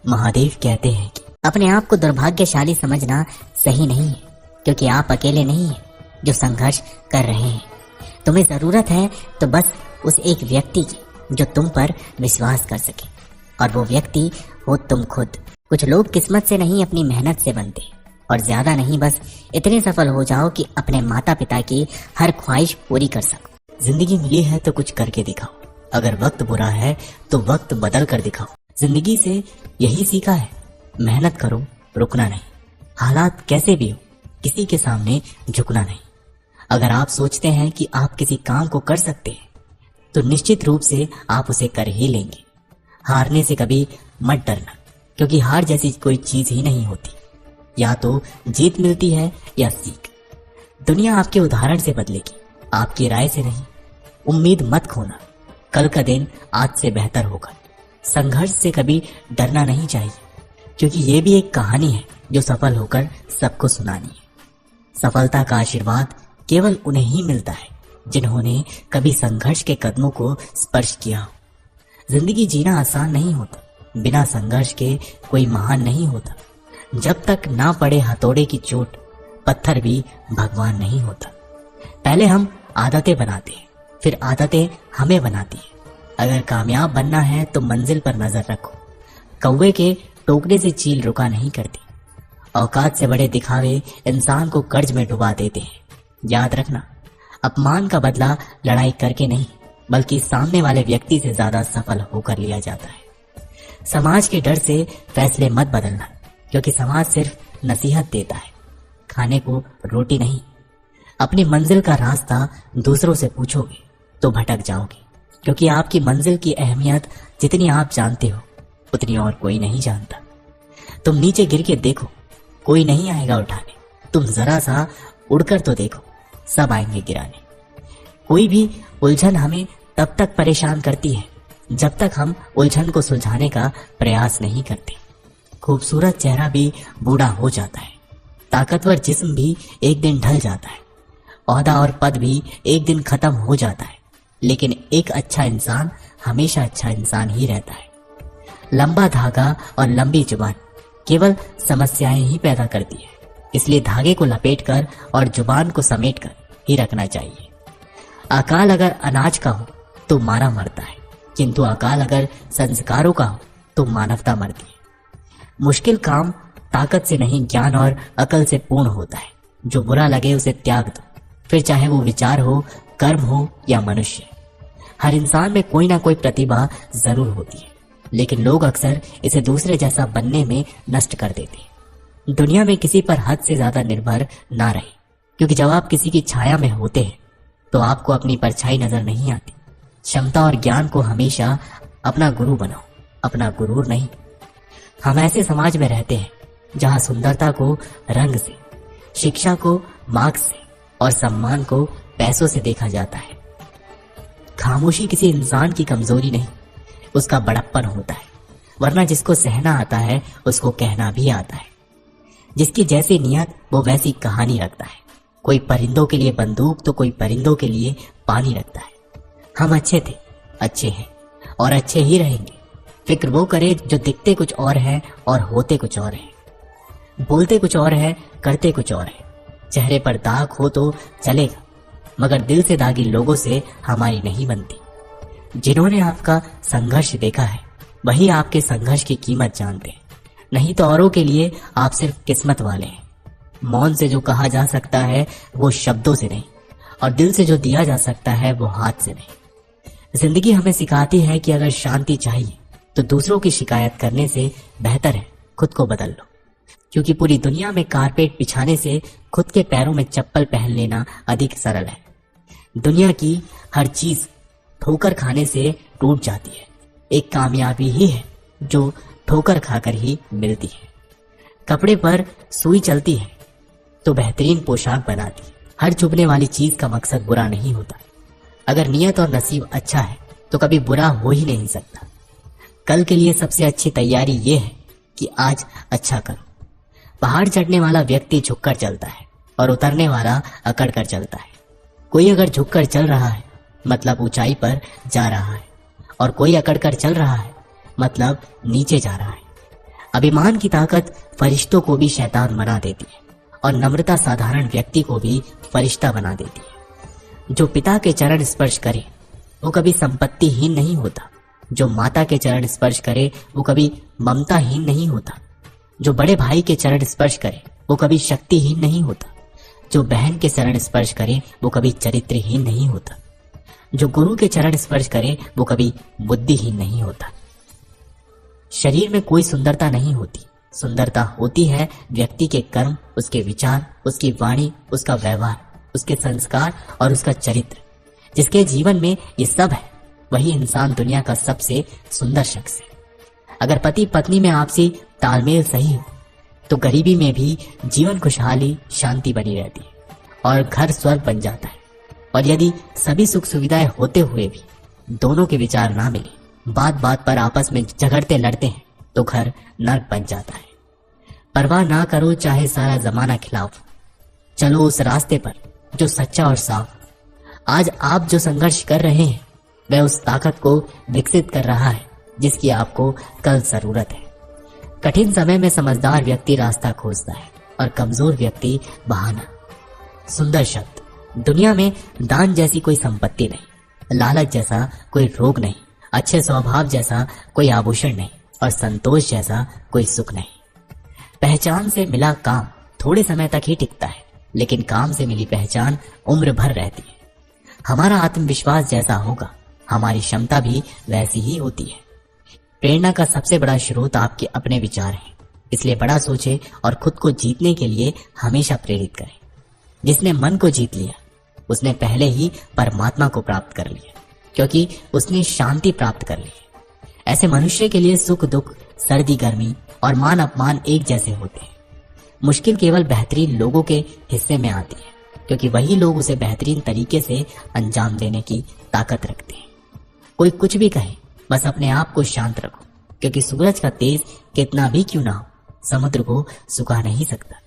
महादेव कहते हैं कि अपने आप को दुर्भाग्यशाली समझना सही नहीं है, क्योंकि आप अकेले नहीं हैं जो संघर्ष कर रहे हैं। तुम्हें जरूरत है तो बस उस एक व्यक्ति की जो तुम पर विश्वास कर सके, और वो व्यक्ति हो तुम खुद। कुछ लोग किस्मत से नहीं अपनी मेहनत से बनते, और ज्यादा नहीं बस इतने सफल हो जाओ कि अपने माता पिता की हर ख्वाहिश पूरी कर सको। जिंदगी मिली है तो कुछ करके दिखाओ, अगर वक्त बुरा है तो वक्त बदल कर दिखाओ। जिंदगी से यही सीखा है, मेहनत करो, रुकना नहीं। हालात कैसे भी हो, किसी के सामने झुकना नहीं। अगर आप सोचते हैं कि आप किसी काम को कर सकते हैं तो निश्चित रूप से आप उसे कर ही लेंगे। हारने से कभी मत डरना, क्योंकि हार जैसी कोई चीज ही नहीं होती। या तो जीत मिलती है या सीख। दुनिया आपके उदाहरण से बदलेगी, आपकी राय से नहीं। उम्मीद मत खोना, कल का दिन आज से बेहतर होगा। संघर्ष से कभी डरना नहीं चाहिए, क्योंकि ये भी एक कहानी है जो सफल होकर सबको सुनानी है। सफलता का आशीर्वाद केवल उन्हें ही मिलता है जिन्होंने कभी संघर्ष के कदमों को स्पर्श किया हो। जिंदगी जीना आसान नहीं होता, बिना संघर्ष के कोई महान नहीं होता। जब तक ना पड़े हथौड़े की चोट, पत्थर भी भगवान नहीं होता। पहले हम आदतें बनाते हैं, फिर आदतें हमें बनाती हैं। अगर कामयाब बनना है तो मंजिल पर नजर रखो। कौवे के टोकने से चील रुका नहीं करती। औकात से बड़े दिखावे इंसान को कर्ज में डुबा देते हैं। याद रखना, अपमान का बदला लड़ाई करके नहीं, बल्कि सामने वाले व्यक्ति से ज्यादा सफल होकर लिया जाता है। समाज के डर से फैसले मत बदलना, क्योंकि समाज सिर्फ नसीहत देता है, खाने को रोटी नहीं। अपनी मंजिल का रास्ता दूसरों से पूछोगे तो भटक जाओगे, क्योंकि आपकी मंजिल की अहमियत जितनी आप जानते हो उतनी और कोई नहीं जानता। तुम नीचे गिर के देखो, कोई नहीं आएगा उठाने। तुम जरा सा उड़कर तो देखो, सब आएंगे गिराने। कोई भी उलझन हमें तब तक परेशान करती है जब तक हम उलझन को सुलझाने का प्रयास नहीं करते। खूबसूरत चेहरा भी बूढ़ा हो जाता है, ताकतवर जिस्म भी एक दिन ढल जाता है, ओहदा और पद भी एक दिन खत्म हो जाता है, लेकिन एक अच्छा इंसान हमेशा अच्छा इंसान ही रहता है। लंबा धागा और लंबी जुबान केवल समस्याएं ही पैदा करती है, इसलिए धागे को लपेटकर और जुबान को समेटकर ही रखना चाहिए। अकाल अगर अनाज का हो तो मारा मरता है, किंतु अकाल अगर संस्कारों का हो तो मानवता मरती है। मुश्किल काम ताकत से नहीं, ज्ञान और अकल से पूर्ण होता है। जो बुरा लगे उसे त्याग दो, फिर चाहे वो विचार हो, कर्म हो या मनुष्य। हर इंसान में कोई ना कोई प्रतिभा जरूर होती है, लेकिन लोग अक्सर इसे दूसरे जैसा बनने में नष्ट कर देते हैं। दुनिया में किसी पर हद से ज्यादा निर्भर ना रहे, क्योंकि जब आप किसी की छाया में होते हैं तो आपको अपनी परछाई नजर नहीं आती। क्षमता और ज्ञान को हमेशा अपना गुरु बनाओ, अपना गुरूर नहीं। हम ऐसे समाज में रहते हैं जहां सुंदरता को रंग से, शिक्षा को मार्क्स से और सम्मान को पैसों से देखा जाता है। खामोशी किसी इंसान की कमजोरी नहीं, उसका बड़प्पन होता है। वरना जिसको सहना आता है उसको कहना भी आता है। जिसकी जैसी नियत वो वैसी कहानी रखता है। कोई परिंदों के लिए बंदूक तो कोई परिंदों के लिए पानी रखता है। हम अच्छे थे, अच्छे हैं और अच्छे ही रहेंगे। फिक्र वो करे जो दिखते कुछ और है और होते कुछ और है, बोलते कुछ और है, करते कुछ और है। चेहरे पर दाग हो तो चलेगा, मगर दिल से दागी लोगों से हमारी नहीं बनती। जिन्होंने आपका संघर्ष देखा है वही आपके संघर्ष की कीमत जानते हैं, नहीं तो औरों के लिए आप सिर्फ किस्मत वाले हैं। मौन से जो कहा जा सकता है वो शब्दों से नहीं, और दिल से जो दिया जा सकता है वो हाथ से नहीं। जिंदगी हमें सिखाती है कि अगर शांति चाहिए तो दूसरों की शिकायत करने से बेहतर है खुद को बदल लो, क्योंकि पूरी दुनिया में कारपेट बिछाने से खुद के पैरों में चप्पल पहन लेना अधिक सरल है। दुनिया की हर चीज ठोकर खाने से टूट जाती है, एक कामयाबी ही है जो ठोकर खाकर ही मिलती है। कपड़े पर सुई चलती है तो बेहतरीन पोशाक बनाती है। हर चुभने वाली चीज का मकसद बुरा नहीं होता। अगर नियत और नसीब अच्छा है तो कभी बुरा हो ही नहीं सकता। कल के लिए सबसे अच्छी तैयारी ये है कि आज अच्छा करो। पहाड़ चढ़ने वाला व्यक्ति झुककर चलता है और उतरने वाला अकड़ कर चलता है। कोई अगर झुककर चल रहा है मतलब ऊंचाई पर जा रहा है, और कोई अकड़ कर चल रहा है मतलब नीचे जा रहा है। अभिमान की ताकत फरिश्तों को भी शैतान बना देती है और नम्रता साधारण व्यक्ति को भी फरिश्ता बना देती है। जो पिता के चरण स्पर्श करे वो कभी संपत्तिहीन नहीं होता। जो माता के चरण स्पर्श करे वो कभी ममताहीन नहीं होता। जो बड़े भाई के चरण स्पर्श करे वो कभी शक्तिहीन नहीं होता। जो बहन के चरण स्पर्श करे वो कभी चरित्रहीन नहीं होता। जो गुरु के चरण स्पर्श करे वो कभी बुद्धिहीन नहीं होता। शरीर में कोई सुंदरता नहीं होती, सुंदरता होती है व्यक्ति के कर्म, उसके विचार, उसकी वाणी, उसका व्यवहार, उसके संस्कार और उसका चरित्र। जिसके जीवन में ये सब है वही इंसान दुनिया का सबसे सुंदर शख्स है। अगर पति पत्नी में आपसी तालमेल सही हो तो गरीबी में भी जीवन खुशहाली शांति बनी रहती है और घर स्वर्ग बन जाता है। और यदि सभी सुख सुविधाएं होते हुए भी दोनों के विचार ना मिले, बात बात पर आपस में झगड़ते लड़ते हैं तो घर नर्क बन जाता है। परवाह ना करो चाहे सारा जमाना खिलाफ, चलो उस रास्ते पर जो सच्चा और साफ। आज आप जो संघर्ष कर रहे हैं वह उस ताकत को विकसित कर रहा है जिसकी आपको कल जरूरत है। कठिन समय में समझदार व्यक्ति रास्ता खोजता है और कमजोर व्यक्ति बहाना। सुंदर शब्द। दुनिया में दान जैसी कोई संपत्ति नहीं, लालच जैसा कोई रोग नहीं, अच्छे स्वभाव जैसा कोई आभूषण नहीं और संतोष जैसा कोई सुख नहीं। पहचान से मिला काम थोड़े समय तक ही टिकता है, लेकिन काम से मिली पहचान उम्र भर रहती है। हमारा आत्मविश्वास जैसा होगा हमारी क्षमता भी वैसी ही होती है। प्रेरणा का सबसे बड़ा स्रोत आपके अपने विचार हैं, इसलिए बड़ा सोचे और खुद को जीतने के लिए हमेशा प्रेरित करें। जिसने मन को जीत लिया उसने पहले ही परमात्मा को प्राप्त कर लिया, क्योंकि उसने शांति प्राप्त कर ली। ऐसे मनुष्य के लिए सुख दुख, सर्दी गर्मी और मान अपमान एक जैसे होते हैं। मुश्किल केवल बेहतरीन लोगों के हिस्से में आती है, क्योंकि वही लोग उसे बेहतरीन तरीके से अंजाम देने की ताकत रखते हैं। कोई कुछ भी कहे, बस अपने आप को शांत रखो, क्योंकि सूरज का तेज कितना भी क्यों ना हो समुद्र को सुखा नहीं सकता।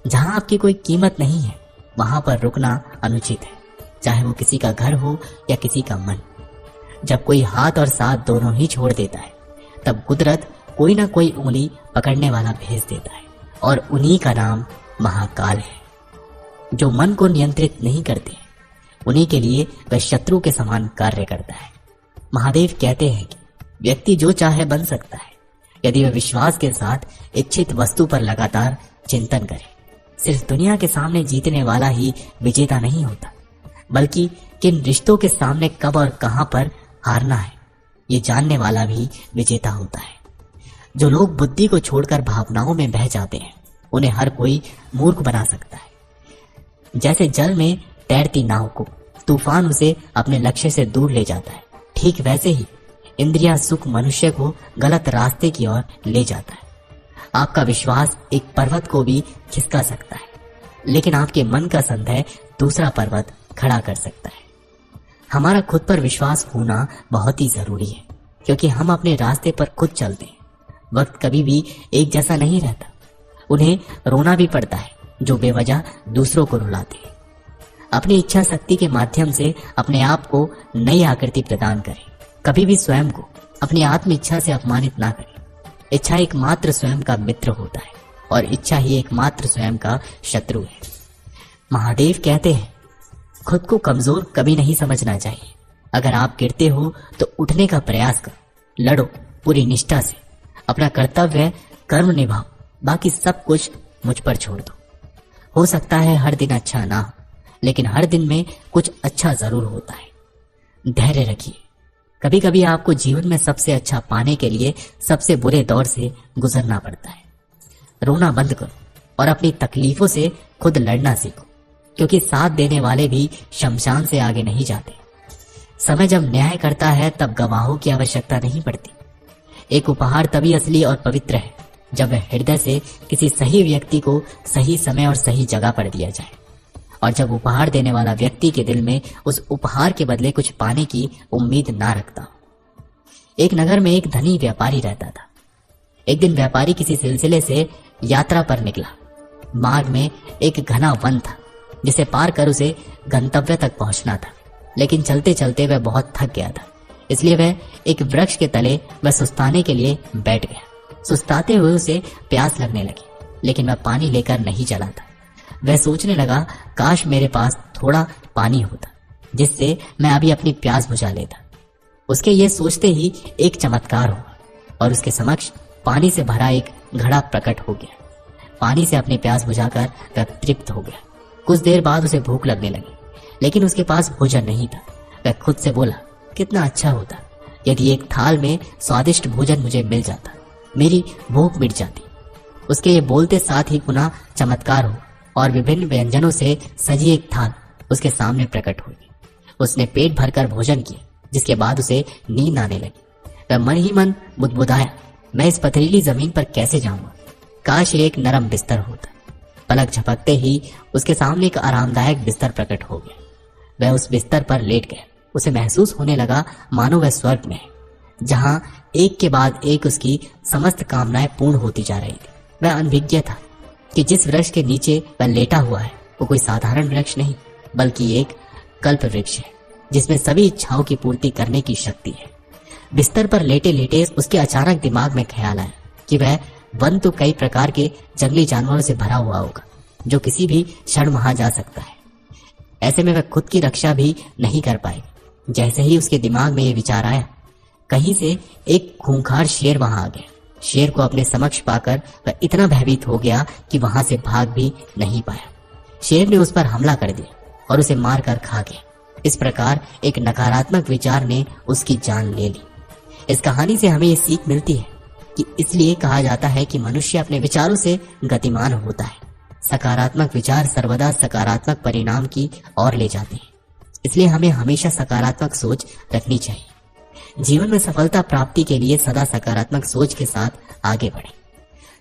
जहां आपकी कोई कीमत नहीं है वहां पर रुकना अनुचित है, चाहे वो किसी का घर हो या किसी का मन। जब कोई हाथ और साथ दोनों ही छोड़ देता है तब कुदरत कोई ना कोई उंगली पकड़ने वाला भेज देता है, और उन्हीं का नाम महाकाल है। जो मन को नियंत्रित नहीं करते उन्हीं के लिए वह शत्रु के समान कार्य करता है। महादेव कहते हैं कि व्यक्ति जो चाहे बन सकता है यदि वह विश्वास के साथ इच्छित वस्तु पर लगातार चिंतन करे। सिर्फ दुनिया के सामने जीतने वाला ही विजेता नहीं होता, बल्कि किन रिश्तों के सामने कब और कहां पर हारना है ये जानने वाला भी विजेता होता है। जो लोग बुद्धि को छोड़कर भावनाओं में बह जाते हैं उन्हें हर कोई मूर्ख बना सकता है। जैसे जल में तैरती नाव को तूफान उसे अपने लक्ष्य से दूर ले जाता है, ठीक वैसे ही इंद्रिया सुख मनुष्य को गलत रास्ते की ओर ले जाता है। आपका विश्वास एक पर्वत को भी खिसका सकता है, लेकिन आपके मन का संदेह दूसरा पर्वत खड़ा कर सकता है। हमारा खुद पर विश्वास होना बहुत ही जरूरी है, क्योंकि हम अपने रास्ते पर खुद चलते हैं। वक्त कभी भी एक जैसा नहीं रहता। उन्हें रोना भी पड़ता है जो बेवजह दूसरों को रुलाते हैं। अपनी इच्छा शक्ति के माध्यम से अपने आप को नई आकृति प्रदान करें। कभी भी स्वयं को अपनी आत्म इच्छा से अपमानित ना करें। इच्छा एकमात्र स्वयं का मित्र होता है और इच्छा ही एकमात्र स्वयं का शत्रु है। महादेव कहते हैं खुद को कमजोर कभी नहीं समझना चाहिए। अगर आप गिरते हो तो उठने का प्रयास करो, लड़ो पूरी निष्ठा से, अपना कर्तव्य कर्म निभाओ, बाकी सब कुछ मुझ पर छोड़ दो। हो सकता है हर दिन अच्छा ना हो, लेकिन हर दिन में कुछ अच्छा जरूर होता है। धैर्य रखिए। कभी कभी आपको जीवन में सबसे अच्छा पाने के लिए सबसे बुरे दौर से गुजरना पड़ता है। रोना बंद करो और अपनी तकलीफों से खुद लड़ना सीखो, क्योंकि साथ देने वाले भी शमशान से आगे नहीं जाते। समय जब न्याय करता है तब गवाहों की आवश्यकता नहीं पड़ती। एक उपहार तभी असली और पवित्र है जब वह हृदय से किसी सही व्यक्ति को सही समय और सही जगह पर दिया जाए, और जब उपहार देने वाला व्यक्ति के दिल में उस उपहार के बदले कुछ पाने की उम्मीद ना रखता हो। एक नगर में एक धनी व्यापारी रहता था। एक दिन व्यापारी किसी सिलसिले से यात्रा पर निकला। मार्ग में एक घना वन था जिसे पार कर उसे गंतव्य तक पहुंचना था, लेकिन चलते चलते वह बहुत थक गया था। इसलिए वह एक वृक्ष के तले वह सुस्ताने के लिए बैठ गया। सुस्ताते हुए उसे प्यास लगने लगी, लेकिन वह पानी लेकर नहीं चला था। वह सोचने लगा, काश मेरे पास थोड़ा पानी होता जिससे मैं अभी अपनी प्यास बुझा लेता। उसके ये सोचते ही एक चमत्कार हुआ और उसके समक्ष पानी से भरा एक घड़ा प्रकट हो गया। पानी से अपनी प्यास बुझाकर वह तृप्त हो गया। कुछ देर बाद उसे भूख लगने लगी, लेकिन उसके पास भोजन नहीं था। वह खुद से बोला, कितना अच्छा होता यदि एक थाल में स्वादिष्ट भोजन मुझे मिल जाता, मेरी भूख मिट जाती। उसके ये बोलते साथ ही पुनः चमत्कार हुआ और विभिन्न व्यंजनों से सजी एक थाल उसके सामने प्रकट हुई। उसने पेट भरकर भोजन किया, जिसके बाद उसे नींद आने लगी। वह मन ही मन बुदबुदाया, मैं इस पथरीली जमीन पर कैसे जाऊंगा, काश एक नरम बिस्तर होता। पलक झपकते ही उसके सामने एक आरामदायक बिस्तर प्रकट हो गया। वह उस बिस्तर पर लेट गया। उसे महसूस होने लगा मानो वह स्वर्ग में है, जहां एक के बाद एक उसकी समस्त कामनाएं पूर्ण होती जा रही थी। वह अनभिज्ञ था कि जिस वृक्ष के नीचे वह लेटा हुआ है वो कोई साधारण वृक्ष नहीं, बल्कि एक कल्प वृक्ष है, जिसमें सभी इच्छाओं की पूर्ति करने की शक्ति है। बिस्तर पर लेटे लेटे उसके अचानक दिमाग में ख्याल आया कि वह वन तो कई प्रकार के जंगली जानवरों से भरा हुआ होगा, जो किसी भी क्षण वहां जा सकता है। ऐसे में वह खुद की रक्षा भी नहीं कर पाएगा। जैसे ही उसके दिमाग में ये विचार आया, कहीं से एक खूंखार शेर वहां आ गया। शेर को अपने समक्ष पाकर वह इतना भयभीत हो गया कि वहां से भाग भी नहीं पाया। शेर ने उस पर हमला कर दिया और उसे मारकर खा गया। इस प्रकार एक नकारात्मक विचार ने उसकी जान ले ली। इस कहानी से हमें ये सीख मिलती है कि इसलिए कहा जाता है कि मनुष्य अपने विचारों से गतिमान होता है। सकारात्मक विचार सर्वदा सकारात्मक परिणाम की ओर ले जाते हैं। इसलिए हमें हमेशा सकारात्मक सोच रखनी चाहिए। जीवन में सफलता प्राप्ति के लिए सदा सकारात्मक सोच के साथ आगे बढ़ें।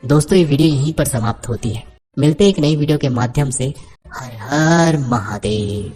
दोस्तों, ये वीडियो यहीं पर समाप्त होती है। मिलते एक नई वीडियो के माध्यम से। हर हर महादेव।